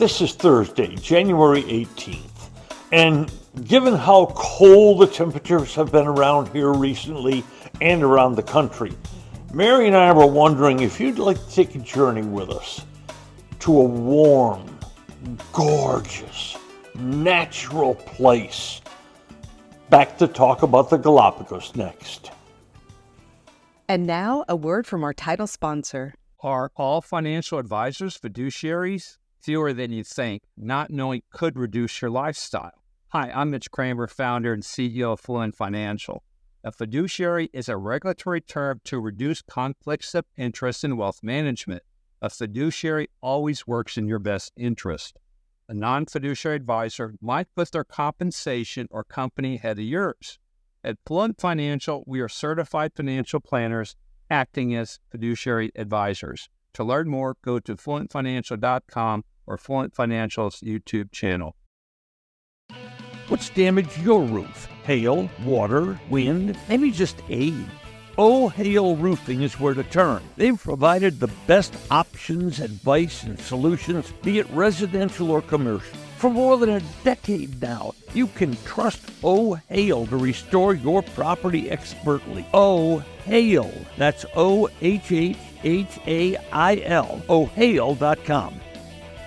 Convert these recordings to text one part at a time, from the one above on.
This is Thursday, January 18th, and given how cold the temperatures have been around here recently and around the country, Mary and I were wondering if you'd like to take a journey with us to a warm, gorgeous, natural place. Back to talk about the Galápagos next. And now, a word from our title sponsor. Are all financial advisors fiduciaries? Fewer than you think. Not knowing could reduce your lifestyle. Hi, I'm Mitch Kramer, founder and CEO of Fluent Financial. A fiduciary is a regulatory term to reduce conflicts of interest in wealth management. A fiduciary always works in your best interest. A non-fiduciary advisor might put their compensation or company ahead of yours. At Fluent Financial, we are certified financial planners acting as fiduciary advisors. To learn more, go to fluentfinancial.com or Fluent Financial's YouTube channel. What's damaged your roof? Hail, water, wind, maybe just age. Hail Roofing is where to turn. They've provided the best options, advice, and solutions, be it residential or commercial. For more than a decade now, you can trust Hail to restore your property expertly. Hail. That's OHHHAIL. Hail.com.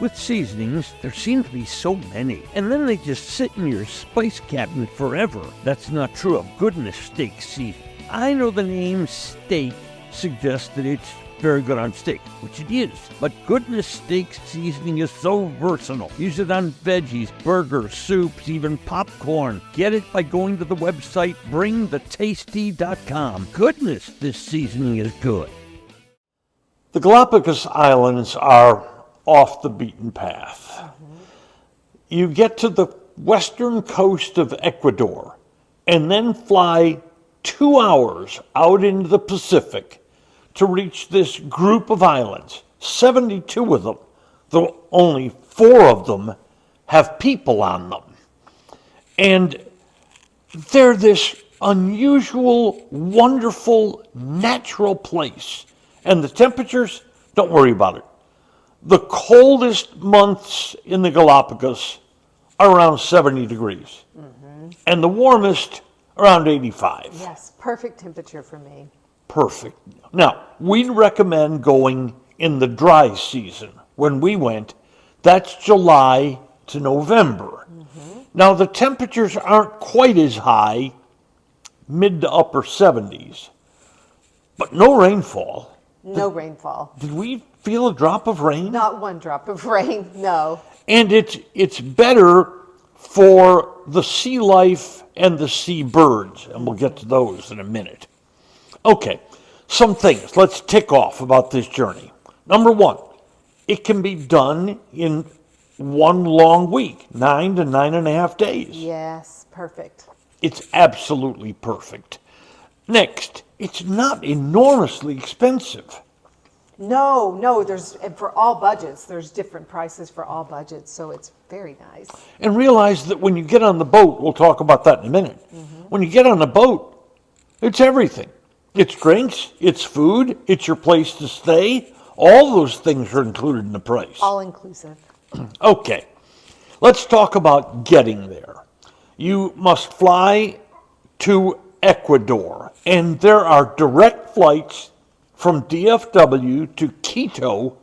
With seasonings, there seem to be so many, and then they just sit in your spice cabinet forever. That's not true of Goodness Steak Seasoning. I know the name steak suggests that it's very good on steak, which it is, but Goodness Steak Seasoning is so versatile. Use it on veggies, burgers, soups, even popcorn. Get it by going to the website bringthetasty.com. Goodness, this seasoning is good. The Galápagos Islands are off the beaten path. You get to the western coast of Ecuador and then fly 2 hours out into the Pacific to reach this group of islands, 72 of them, though only 4 of them have people on them. And they're this unusual, wonderful, natural place. And the temperatures, don't worry about it. The coldest months in the Galápagos are around 70 degrees. And the warmest around 85. Yes, perfect temperature for me. Perfect. Now, we'd recommend going in the dry season. When we went, that's July to November. Now, the temperatures aren't quite as high, mid to upper 70s, but no rainfall. No rainfall. Did we feel a drop of rain? Not one drop of rain, no. And it's better for the sea life and the sea birds, and we'll get to those in a minute. Okay, some things let's tick off about this journey. Number 1, it can be done in one long week, 9 to 9.5 days. Yes, perfect. It's absolutely perfect. Next, it's not enormously expensive. No, and for all budgets, there's different prices for all budgets, so it's very nice. And realize that when you get on the boat, we'll talk about that in a minute. When you get on the boat, it's everything. It's drinks, it's food, it's your place to stay. All those things are included in the price. All inclusive. Okay, let's talk about getting there. You must fly to Ecuador, and there are direct flights from DFW to Quito,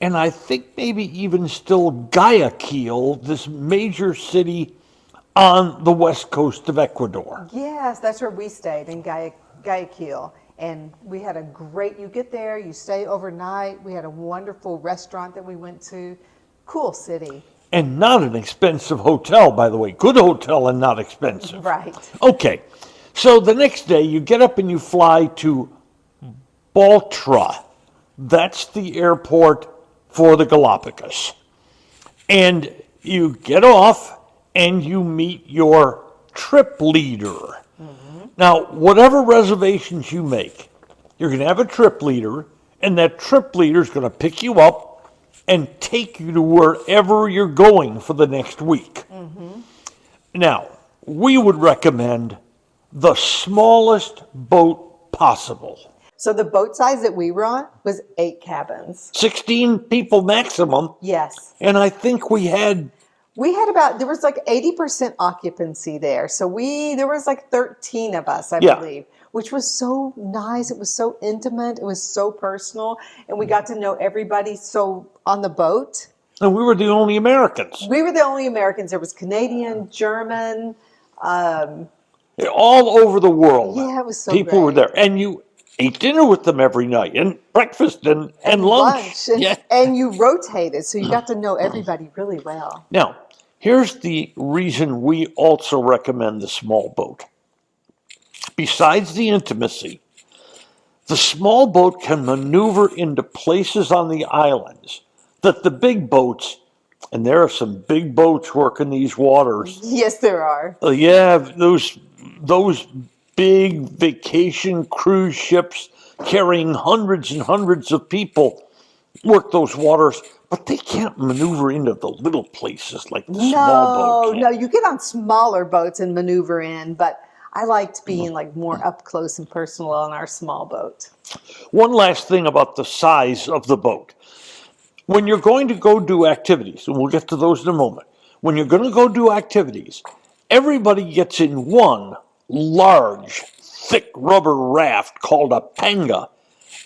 and I think maybe even still Guayaquil, this major city on the west coast of Ecuador. Yes, that's where we stayed, in Guayaquil. And we had you get there, you stay overnight. We had a wonderful restaurant that we went to. Cool city. And not an expensive hotel, by the way. Good hotel and not expensive. Right. Okay, so the next day you get up and you fly to Baltra. That's the airport for the Galápagos. And you get off and you meet your trip leader. Now, whatever reservations you make, you're going to have a trip leader, and that trip leader is going to pick you up and take you to wherever you're going for the next week. Now, we would recommend the smallest boat possible. So the boat size that we were on was 8 cabins. 16 people maximum. Yes. And I think we had, There was like 80% occupancy there. So there was like 13 of us, I Yeah. believe, which was so nice. It was so intimate. It was so personal. And we got to know everybody on the boat. and we were the only Americans. We were the only Americans. There was Canadian, German. All over the world. Yeah, it was so people were great. there. And you ate dinner with them every night, and breakfast and lunch. Yeah. And you rotated. So you got to know everybody really well. Now, here's the reason we also recommend the small boat. Besides the intimacy, the small boat can maneuver into places on the islands that the big boats, and there are some big boats working these waters. Yes, there are. Yeah, those big vacation cruise ships carrying hundreds and hundreds of people work those waters, but they can't maneuver into the little places like the small boat can. No, you get on smaller boats and maneuver in, but I liked being like more up close and personal on our small boat. One last thing about the size of the boat. When you're going to go do activities, and we'll get to those in a moment, when you're going to go do activities, everybody gets in one large, thick rubber raft called a panga,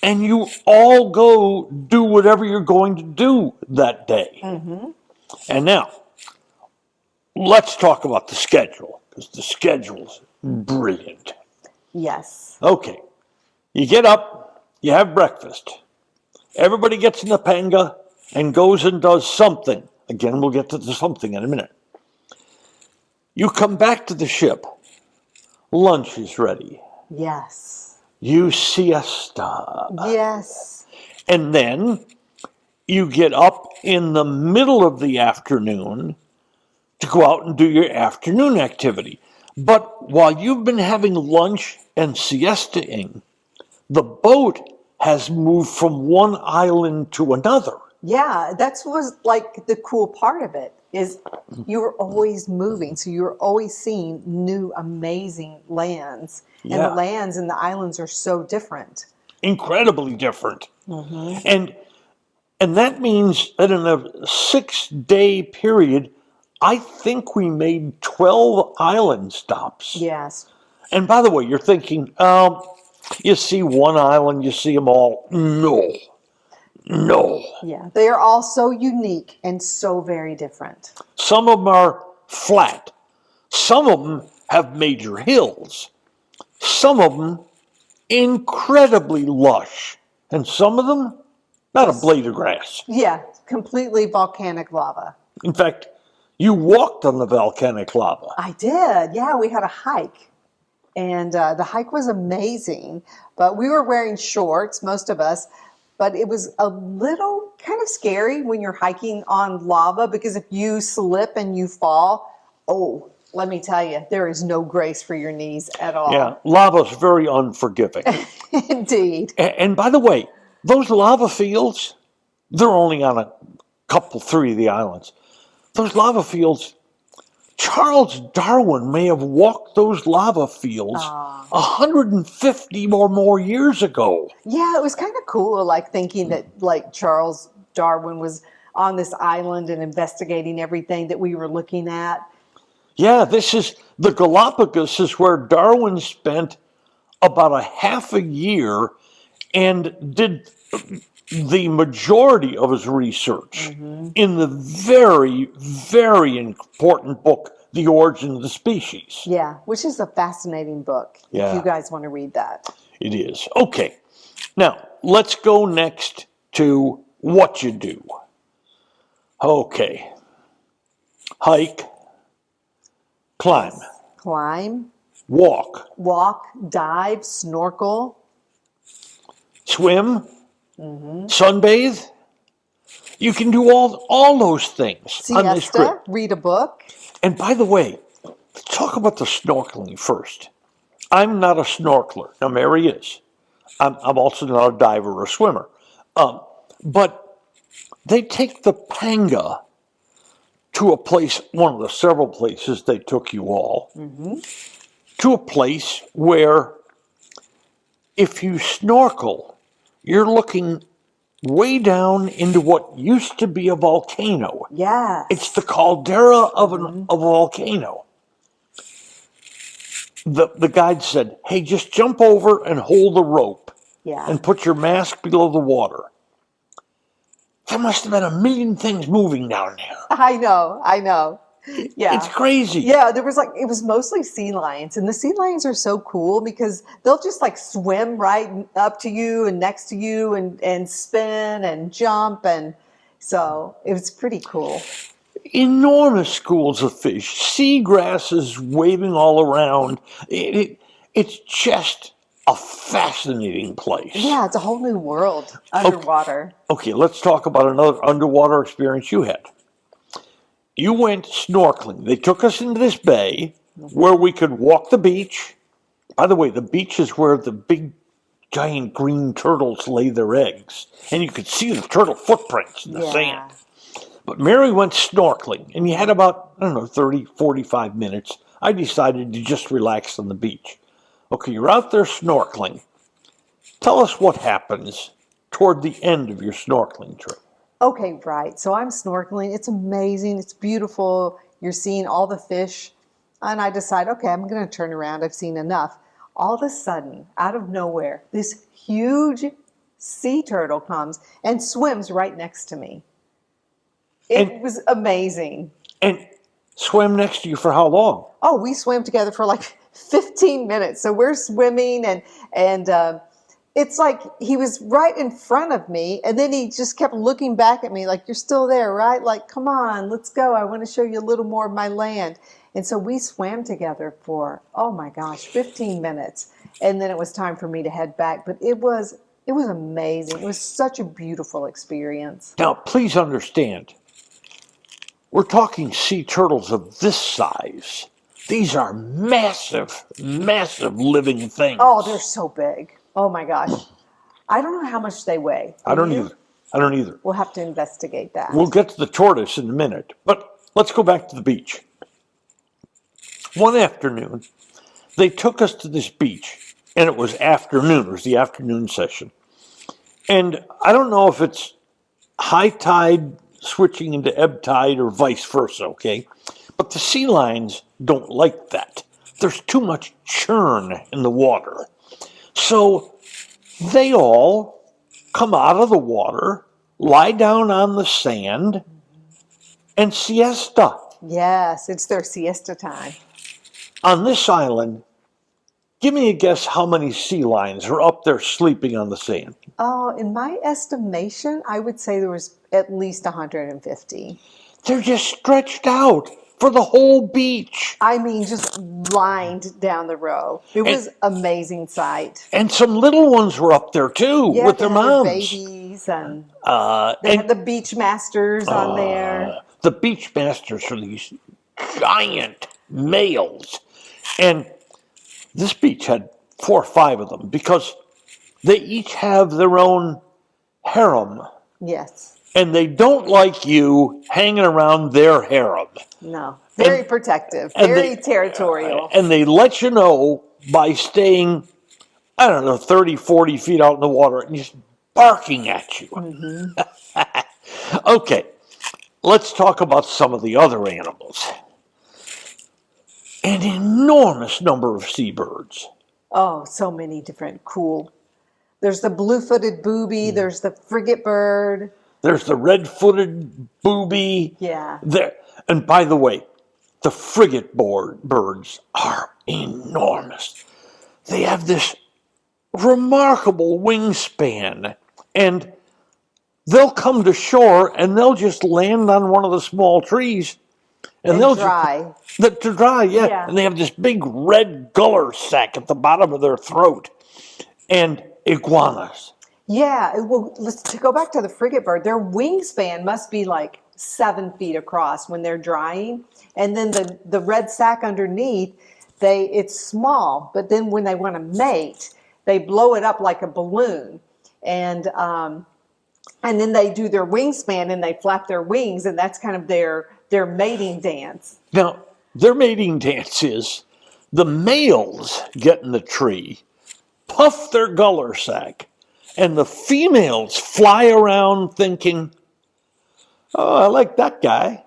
and you all go do whatever you're going to do that day. Mm-hmm. And now, let's talk about the schedule, because the schedule's brilliant. Yes. Okay, you get up, you have breakfast. Everybody gets in the panga and goes and does something. Again, we'll get to the something in a minute. You come back to the ship. Lunch is ready. Yes. You siesta. Yes. And then you get up in the middle of the afternoon to go out and do your afternoon activity. But while you've been having lunch and siestaing, the boat has moved from one island to another. Yeah, that was like the cool part of it is you were always moving. So you were always seeing new, amazing lands. And Yeah. the lands and the islands are so different. Incredibly different. Mm-hmm. And that means that in a 6-day period, I think we made 12 island stops. Yes. And by the way, you're thinking, you see one island, you see them all. No. Yeah. They are all so unique and so very different. Some of them are flat. Some of them have major hills. Some of them incredibly lush. And some of them, not a blade of grass. Yeah. Completely volcanic lava. In fact, you walked on the volcanic lava. I did. Yeah. We had a hike. And the hike was amazing. But we were wearing shorts, most of us. But it was a little kind of scary when you're hiking on lava because if you slip and you fall, let me tell you, there is no grace for your knees at all. Yeah, lava's very unforgiving. Indeed. And by the way, those lava fields, they're only on a couple, 3 of the islands. Those lava fields, Charles Darwin may have walked those lava fields 150 or more years ago. Yeah, it was kind of cool, like thinking that like Charles Darwin was on this island and investigating everything that we were looking at. Yeah, this is the Galápagos is where Darwin spent about a half a year and did the majority of his research in the very, very important book, The Origin of the Species. Yeah, which is a fascinating book. Yeah. If you guys want to read that. It is. Okay. Now, let's go next to what you do. Okay. Hike. Climb. Climb, Walk. dive, snorkel. Swim. Sunbathe. You can do all those things on this Siesta, trip. read a book. And by the way, let's talk about the snorkeling first. I'm not a snorkeler. Now, Mary is. I'm also not a diver or a swimmer. But they take the panga to a place, one of the several places they took you all, to a place where if you snorkel, you're looking way down into what used to be a volcano. Yes. It's the caldera of a volcano. The guide said, hey, just jump over and hold the rope Yeah. and put your mask below the water. There must have been a million things moving down there. I know. Yeah. It's crazy. Yeah, it was mostly sea lions. And the sea lions are so cool because they'll just like swim right up to you and next to you and spin and jump. And so it was pretty cool. Enormous schools of fish, sea grasses waving all around. It's just a fascinating place. Yeah, it's a whole new world underwater. Okay, let's talk about another underwater experience you had. You went snorkeling. They took us into this bay where we could walk the beach. By the way, the beach is where the big giant green turtles lay their eggs. And you could see the turtle footprints in the sand. But Mary went snorkeling, and you had about, 30, 45 minutes. I decided to just relax on the beach. Okay, you're out there snorkeling. Tell us what happens toward the end of your snorkeling trip. Okay, right. So I'm snorkeling. It's amazing. It's beautiful. You're seeing all the fish. And I decide, okay, I'm going to turn around. I've seen enough. All of a sudden, out of nowhere, this huge sea turtle comes and swims right next to me. It was amazing. And swam next to you for how long? Oh, we swam together for like 15 minutes. So we're swimming and it's like he was right in front of me, and then he just kept looking back at me like, you're still there, right? Like, come on, let's go. I want to show you a little more of my land. And so we swam together for, oh my gosh, 15 minutes. And then it was time for me to head back. But it was amazing. It was such a beautiful experience. Now, please understand, we're talking sea turtles of this size. These are massive, massive living things. Oh, they're so big. Oh my gosh. I don't know how much they weigh. I don't either. We'll have to investigate that. We'll get to the tortoise in a minute, but let's go back to the beach. One afternoon, they took us to this beach, and it was afternoon. It was the afternoon session. And I don't know if it's high tide switching into ebb tide or vice versa, okay? But the sea lions don't like that. There's too much churn in the water. So they all come out of the water, lie down on the sand, and siesta. Yes, it's their siesta time. On this island, give me a guess how many sea lions are up there sleeping on the sand. Oh, in my estimation, I would say there was at least 150. They're just stretched out for the whole beach. I mean, just lined down the row. It was amazing sight. And some little ones were up there too, Yeah, with their they had moms. babies, and they had the beach masters on there. The beach masters are these giant males. And this beach had 4 or 5 of them because they each have their own harem. Yes. And they don't like you hanging around their harem. No. Very protective. Very territorial. And they let you know by staying, 30, 40 feet out in the water and just barking at you. Mm-hmm. Okay, let's talk about some of the other animals. An enormous number of seabirds. Oh, so many different cool. There's the blue-footed booby. There's the frigate bird. There's the red-footed booby. Yeah. And by the way, the frigate birds are enormous. They have this remarkable wingspan, and they'll come to shore and they'll just land on one of the small trees. And they'll dry. To dry, yeah. And they have this big red guller sac at the bottom of their throat. And iguanas. Yeah, well, to go back to the frigate bird, their wingspan must be like 7 feet across when they're drying. And then the red sac underneath, it's small, but then when they want to mate, they blow it up like a balloon. And then they do their wingspan and they flap their wings, and that's kind of their mating dance. Now, their mating dance is the males get in the tree, puff their gular sac, and the females fly around thinking, oh, I like that guy.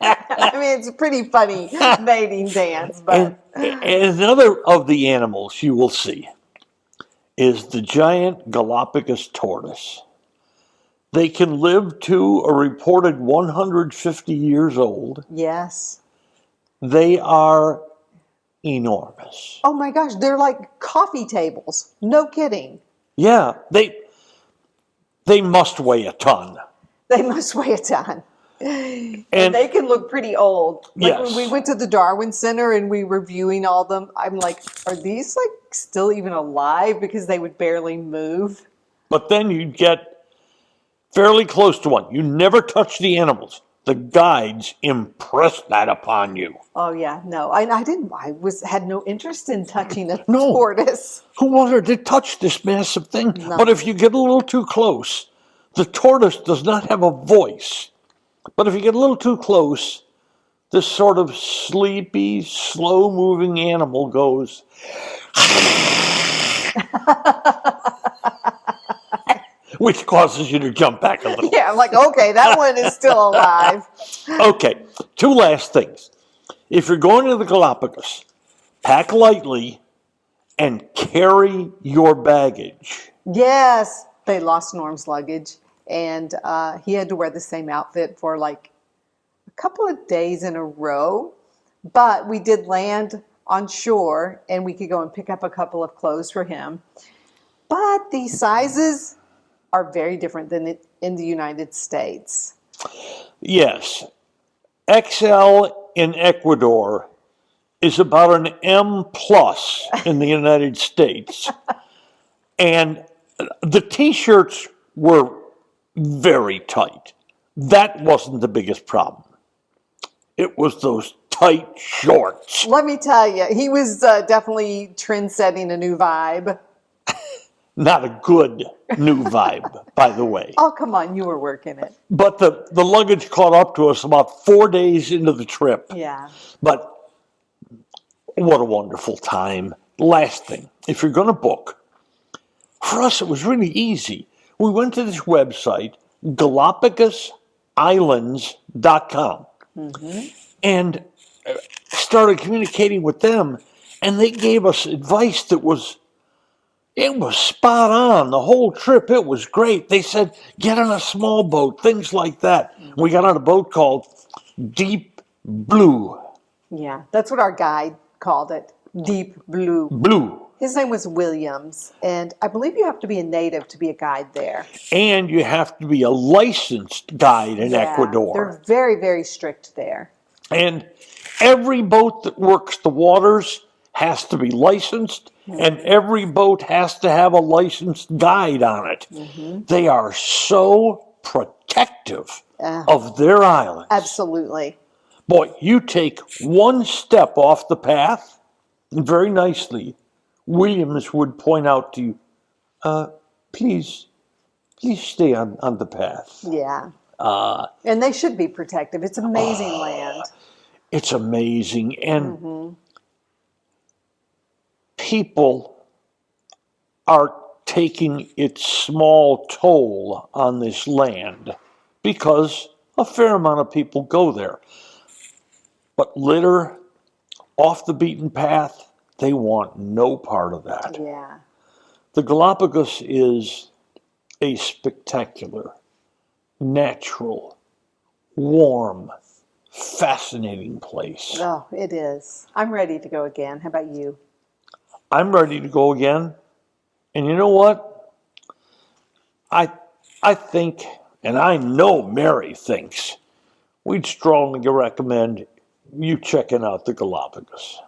I mean, it's a pretty funny mating dance, but And another of the animals you will see is the giant Galapagos tortoise. They can live to a reported 150 years old. yes. They are enormous. Oh my gosh, they're like coffee tables. No kidding. Yeah, they must weigh a ton. They must weigh a ton. And They can look pretty old. Like Yes. when we went to the Darwin Center and we were viewing all of them, I'm like, are these like still even alive? Because they would barely move. but then you get fairly close to one. You never touch the animals. The guides impress that upon you. Oh yeah, no, I didn't. Had no interest in touching a No. tortoise. Who wanted to touch this massive thing? No. But if you get a little too close, the tortoise does not have a voice. But if you get a little too close, this sort of sleepy, slow-moving animal goes, which causes you to jump back a little. Yeah, I'm like, okay, that one is still alive. Okay, two last things. If you're going to the Galapagos, pack lightly and carry your baggage. Yes, they lost Norm's luggage, and he had to wear the same outfit for like a couple of days in a row. But we did land on shore, and we could go and pick up a couple of clothes for him. But the sizes are very different than in the United States. Yes, XL in Ecuador is about an M plus in the United States. And the t-shirts were very tight. That wasn't the biggest problem. It was those tight shorts. Let me tell you, he was definitely trend-setting a new vibe. Not a good new vibe, by the way. Oh, come on, you were working it. But the luggage caught up to us about 4 days into the trip. Yeah. But what a wonderful time. Last thing, if you're going to book, for us it was really easy. We went to this website, GalapagosIslands.com, and started communicating with them, and they gave us advice that was spot on. The whole trip, it was great. They said, get on a small boat, things like that. We got on a boat called Deep Blue. Yeah, that's what our guide called it, Deep Blue. Blue. His name was Williams, and I believe you have to be a native to be a guide there. And you have to be a licensed guide in Ecuador. They're very, very strict there. And every boat that works the waters has to be licensed, and every boat has to have a licensed guide on it. They are so protective of their islands. Absolutely. Boy, you take one step off the path, and very nicely, Williams would point out to you, please stay on the path. Yeah. And they should be protective. It's amazing land. It's amazing. And people are taking its small toll on this land because a fair amount of people go there. But litter, off the beaten path, they want no part of that. Yeah. The Galapagos is a spectacular, natural, warm, fascinating place. Oh, it is. I'm ready to go again. How about you? I'm ready to go again. And you know what? I think, and I know Mary thinks, we'd strongly recommend you checking out the Galapagos.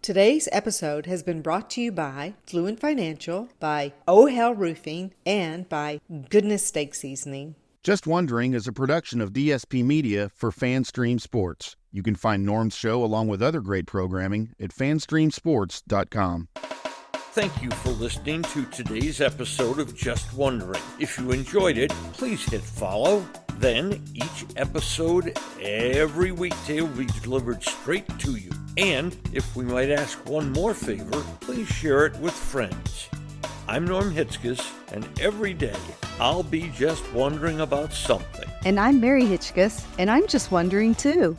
Today's episode has been brought to you by Fluent Financial, by Oh Hell Roofing, and by Goodness Steak Seasoning. Just Wondering is a production of DSP Media for FanStream Sports. You can find Norm's show along with other great programming at fanstreamsports.com. Thank you for listening to today's episode of Just Wondering. If you enjoyed it, please hit follow. Then each episode every weekday will be delivered straight to you. And if we might ask one more favor, please share it with friends. I'm Norm Hitzges, and every day I'll be just wondering about something. And I'm Mary Hitchkus, and I'm just wondering too.